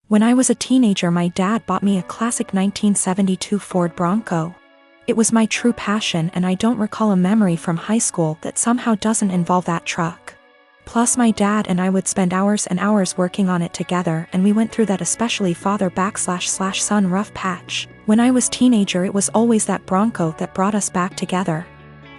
When I was a teenager, my dad bought me a classic 1972 Ford Bronco. It was my true passion, and I don't recall a memory from high school that somehow doesn't involve that truck. Plus, my dad and I would spend hours and hours working on it together, and we went through that especially father/son rough patch. When I was teenager, it was always that Bronco that brought us back together.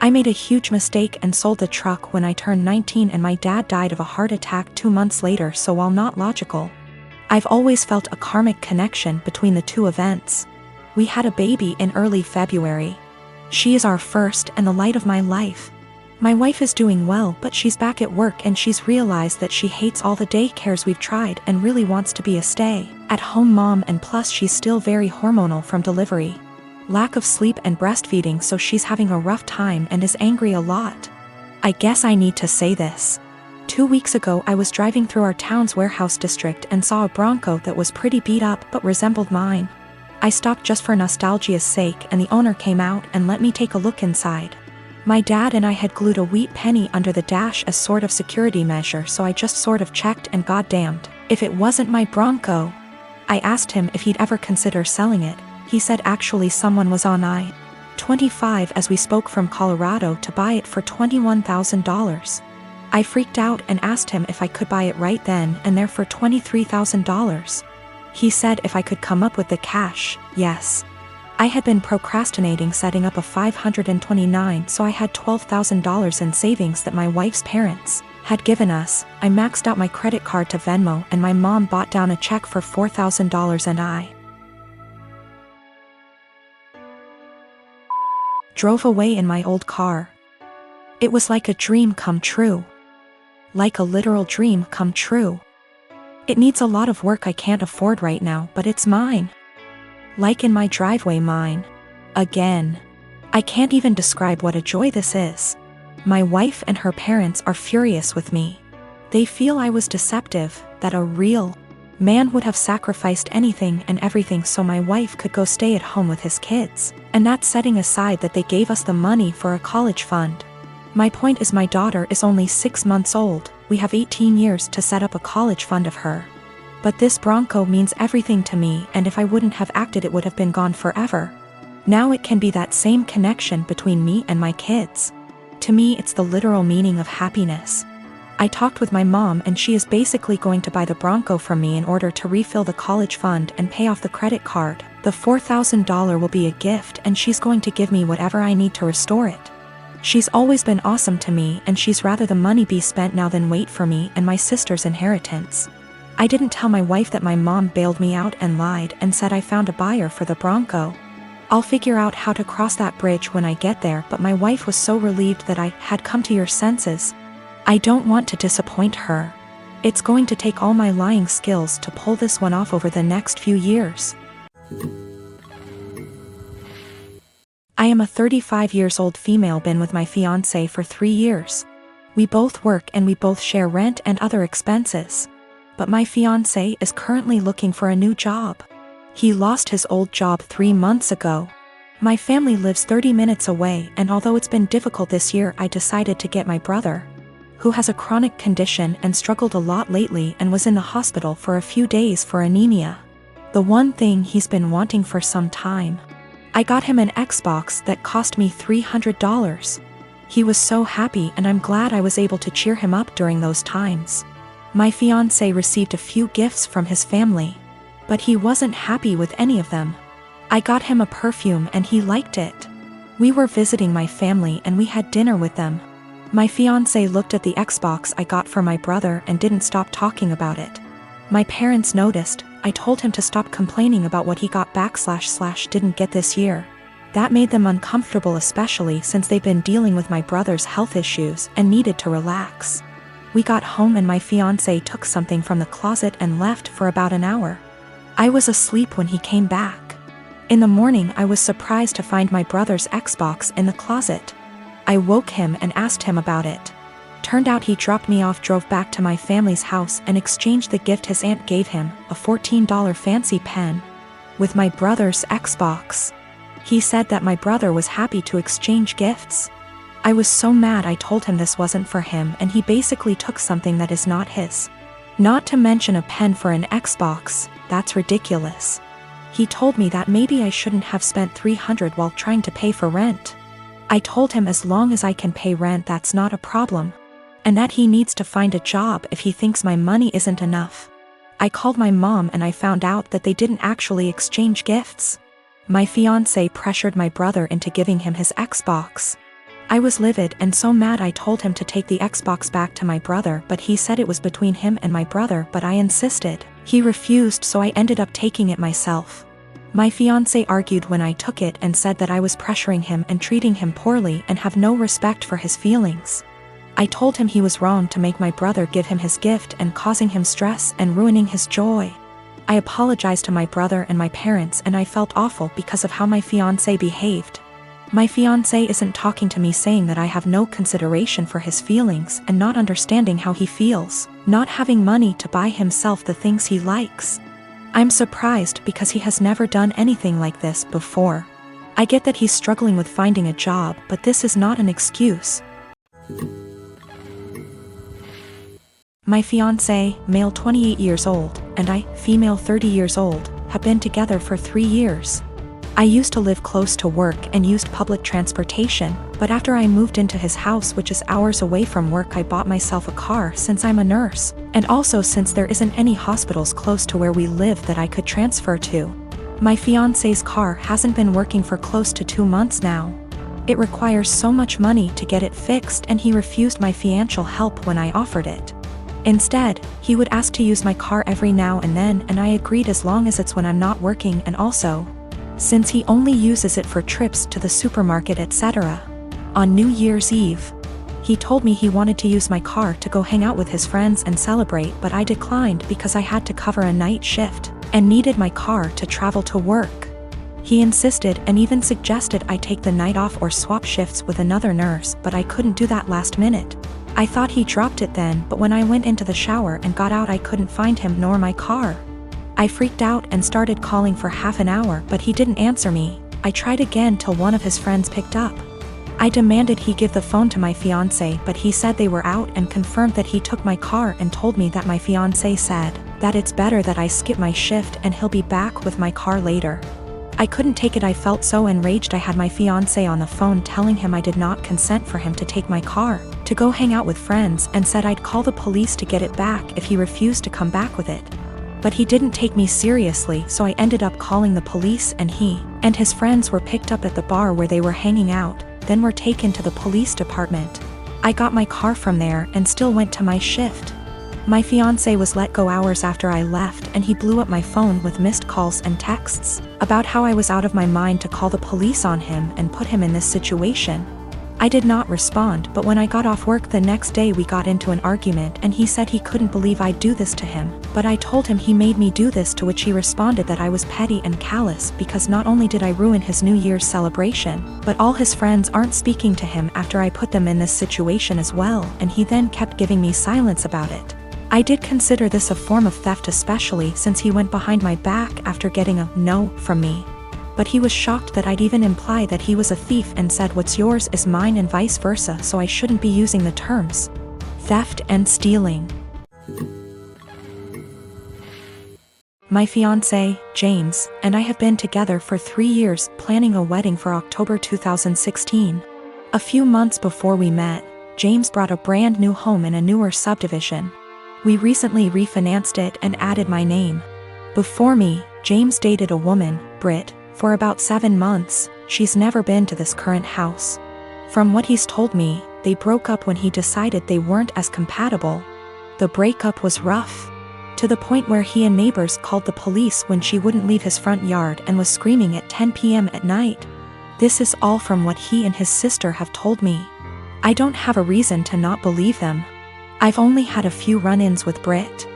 I made a huge mistake and sold the truck when I turned 19, and my dad died of a heart attack 2 months later, so while not logical, I've always felt a karmic connection between the two events. We had a baby in early February. She is our first and the light of my life. My wife is doing well, but she's back at work and she's realized that she hates all the daycares we've tried and really wants to be a stay-at-home mom, and plus she's still very hormonal from delivery. Lack of sleep and breastfeeding, so she's having a rough time and is angry a lot. I guess I need to say this. 2 weeks ago I was driving through our town's warehouse district and saw a Bronco that was pretty beat up but resembled mine. I stopped just for nostalgia's sake, and the owner came out and let me take a look inside. My dad and I had glued a wheat penny under the dash as sort of security measure, so I just sort of checked, and goddamned if it wasn't my Bronco. I asked him if he'd ever consider selling it. He said actually someone was on I-25 as we spoke from Colorado to buy it for $21,000. I freaked out and asked him if I could buy it right then and there for $23,000. He said if I could come up with the cash, yes. I had been procrastinating setting up a 529, so I had $12,000 in savings that my wife's parents had given us. I maxed out my credit card to Venmo, and my mom bought down a check for $4,000, and I drove away in my old car. It was like a dream come true. Like a literal dream come true. It needs a lot of work I can't afford right now, but it's mine. Like in my driveway, mine. Again. I can't even describe what a joy this is. My wife and her parents are furious with me. They feel I was deceptive, that a real man would have sacrificed anything and everything so my wife could go stay at home with his kids, and that's setting aside that they gave us the money for a college fund. My point is, my daughter is only 6 months old. We have 18 years to set up a college fund of her. But this Bronco means everything to me, and if I wouldn't have acted, it would have been gone forever. Now it can be that same connection between me and my kids. To me, it's the literal meaning of happiness. I talked with my mom, and she is basically going to buy the Bronco from me in order to refill the college fund and pay off the credit card. The $4,000 will be a gift, and she's going to give me whatever I need to restore it. She's always been awesome to me, and she's rather the money be spent now than wait for me and my sister's inheritance. I didn't tell my wife that my mom bailed me out and lied and said I found a buyer for the Bronco. I'll figure out how to cross that bridge when I get there, but my wife was so relieved that I had come to your senses. I don't want to disappoint her. It's going to take all my lying skills to pull this one off over the next few years. I am a 35 years old female, been with my fiance for 3 years. We both work and we both share rent and other expenses. But my fiance is currently looking for a new job. He lost his old job 3 months ago. My family lives 30 minutes away, and although it's been difficult this year, I decided to get my brother, who has a chronic condition and struggled a lot lately and was in the hospital for a few days for anemia. The one thing he's been wanting for some time. I got him an Xbox that cost me $300. He was so happy, and I'm glad I was able to cheer him up during those times. My fiance received a few gifts from his family, but he wasn't happy with any of them. I got him a perfume and he liked it. We were visiting my family and we had dinner with them. My fiance looked at the Xbox I got for my brother and didn't stop talking about it. My parents noticed. I told him to stop complaining about what he got / didn't get this year. That made them uncomfortable, especially since they've been dealing with my brother's health issues and needed to relax. We got home and my fiance took something from the closet and left for about an hour. I was asleep when he came back. In the morning, I was surprised to find my brother's Xbox in the closet. I woke him and asked him about it. Turned out he dropped me off, drove back to my family's house, and exchanged the gift his aunt gave him, a $14 fancy pen, with my brother's Xbox. He said that my brother was happy to exchange gifts. I was so mad. I told him this wasn't for him, and he basically took something that is not his. Not to mention a pen for an Xbox. that's ridiculous. He told me that maybe I shouldn't have spent $300 while trying to pay for rent. I told him as long as I can pay rent that's not a problem. And that he needs to find a job if he thinks my money isn't enough. I called my mom and I found out that they didn't actually exchange gifts. My fiance pressured my brother into giving him his Xbox. I was livid and so mad I told him to take the Xbox back to my brother, but he said it was between him and my brother, but I insisted. He refused, so I ended up taking it myself. My fiance argued when I took it and said that I was pressuring him and treating him poorly and have no respect for his feelings. I told him he was wrong to make my brother give him his gift and causing him stress and ruining his joy. I apologized to my brother and my parents and I felt awful because of how my fiance behaved. My fiance isn't talking to me saying that I have no consideration for his feelings and not understanding how he feels, not having money to buy himself the things he likes. I'm surprised because he has never done anything like this before. I get that he's struggling with finding a job, but this is not an excuse. My fiance, male 28 years old, and I, female 30 years old, have been together for 3 years. I used to live close to work and used public transportation, but after I moved into his house, which is hours away from work, I bought myself a car since I'm a nurse, and also since there isn't any hospitals close to where we live that I could transfer to. My fiance's car hasn't been working for close to 2 months now. It requires so much money to get it fixed and he refused my financial help when I offered it. Instead, he would ask to use my car every now and then, and I agreed as long as it's when I'm not working, and also, since he only uses it for trips to the supermarket, etc. On New Year's Eve, he told me he wanted to use my car to go hang out with his friends and celebrate, but I declined because I had to cover a night shift and needed my car to travel to work. He insisted and even suggested I take the night off or swap shifts with another nurse, but I couldn't do that last minute. I thought he dropped it then, but when I went into the shower and got out I couldn't find him nor my car. I freaked out and started calling for half an hour, but he didn't answer me. I tried again till one of his friends picked up. I demanded he give the phone to my fiance, but he said they were out and confirmed that he took my car and told me that my fiance said that it's better that I skip my shift and he'll be back with my car later. I couldn't take it. I felt so enraged. I had my fiance on the phone telling him I did not consent for him to take my car to go hang out with friends, and said I'd call the police to get it back if he refused to come back with it. But he didn't take me seriously, so I ended up calling the police, and he and his friends were picked up at the bar where they were hanging out, then were taken to the police department. I got my car from there and still went to my shift. My fiance was let go hours after I left, and he blew up my phone with missed calls and texts about how I was out of my mind to call the police on him and put him in this situation. I did not respond, but when I got off work the next day we got into an argument and he said he couldn't believe I'd do this to him, but I told him he made me do this, to which he responded that I was petty and callous because not only did I ruin his New Year's celebration, but all his friends aren't speaking to him after I put them in this situation as well, and he then kept giving me silence about it. I did consider this a form of theft, especially since he went behind my back after getting a no from me. But he was shocked that I'd even imply that he was a thief and said what's yours is mine and vice versa, so I shouldn't be using the terms theft and stealing. My fiancé, James, and I have been together for 3 years, planning a wedding for October 2016. A few months before we met, James bought a brand new home in a newer subdivision. We recently refinanced it and added my name. Before me, James dated a woman, Britt, for about 7 months. She's never been to this current house. From what he's told me, they broke up when he decided they weren't as compatible. The breakup was rough, to the point where he and neighbors called the police when she wouldn't leave his front yard and was screaming at 10 p.m. at night. This is all from what he and his sister have told me. I don't have a reason to not believe them. I've only had a few run-ins with Britt.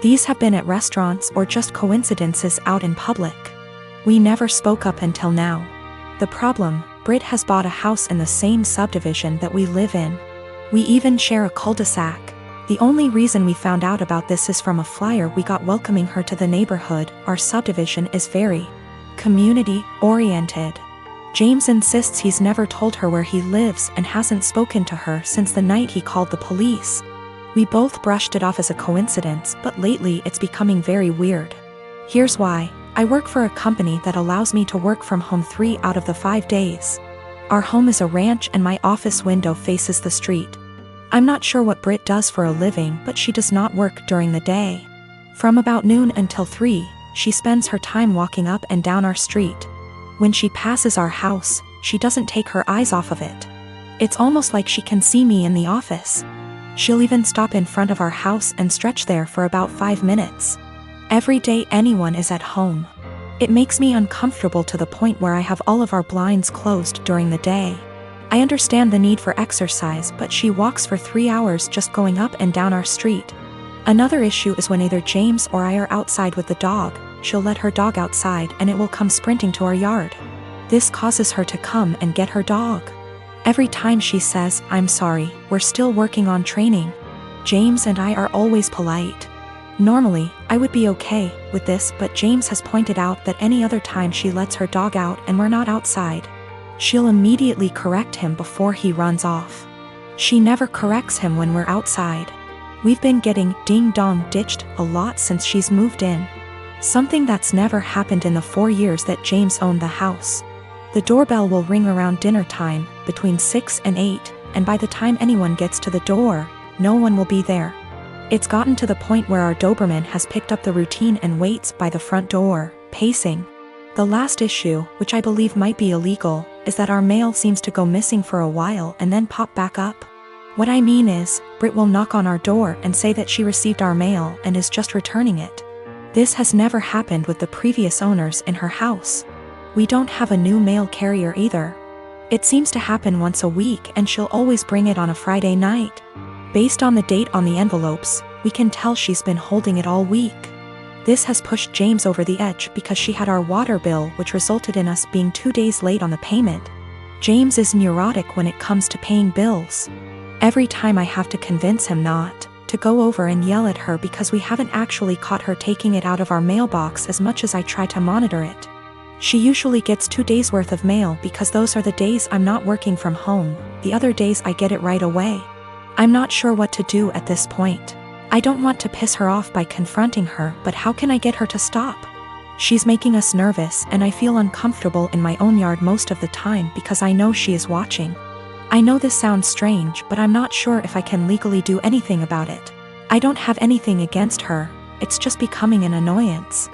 These have been at restaurants or just coincidences out in public. We never spoke up until now. The problem, Britt has bought a house in the same subdivision that we live in. We even share a cul-de-sac. The only reason we found out about this is from a flyer we got welcoming her to the neighborhood. Our subdivision is very community-oriented. James insists he's never told her where he lives and hasn't spoken to her since the night he called the police. We both brushed it off as a coincidence, but lately it's becoming very weird. Here's why. I work for a company that allows me to work from home 3 out of the 5 days. Our home is a ranch and my office window faces the street. I'm not sure what Britt does for a living, but she does not work during the day. From about noon until 3, she spends her time walking up and down our street. When she passes our house, she doesn't take her eyes off of it. It's almost like she can see me in the office. She'll even stop in front of our house and stretch there for about 5 minutes. Every day anyone is at home. It makes me uncomfortable to the point where I have all of our blinds closed during the day. I understand the need for exercise, but she walks for 3 hours just going up and down our street. Another issue is when either James or I are outside with the dog, she'll let her dog outside and it will come sprinting to our yard. This causes her to come and get her dog. Every time she says, "I'm sorry, we're still working on training." James and I are always polite. Normally, I would be okay with this, but James has pointed out that any other time she lets her dog out and we're not outside, she'll immediately correct him before he runs off. She never corrects him when we're outside. We've been getting ding-dong ditched a lot since she's moved in. Something that's never happened in the 4 years that James owned the house. The doorbell will ring around dinner time, between 6 and 8, and by the time anyone gets to the door, no one will be there. It's gotten to the point where our Doberman has picked up the routine and waits by the front door, pacing. The last issue, which I believe might be illegal, is that our mail seems to go missing for a while and then pop back up. What I mean is, Britt will knock on our door and say that she received our mail and is just returning it. This has never happened with the previous owners in her house. We don't have a new mail carrier either. It seems to happen once a week and she'll always bring it on a Friday night. Based on the date on the envelopes, we can tell she's been holding it all week. This has pushed James over the edge because she had our water bill, which resulted in us being 2 days late on the payment. James is neurotic when it comes to paying bills. Every time I have to convince him not to go over and yell at her because we haven't actually caught her taking it out of our mailbox as much as I try to monitor it. She usually gets 2 days worth of mail because those are the days I'm not working from home. The other days I get it right away. I'm not sure what to do at this point. I don't want to piss her off by confronting her, but how can I get her to stop? She's making us nervous and I feel uncomfortable in my own yard most of the time because I know she is watching. I know this sounds strange, but I'm not sure if I can legally do anything about it. I don't have anything against her, it's just becoming an annoyance.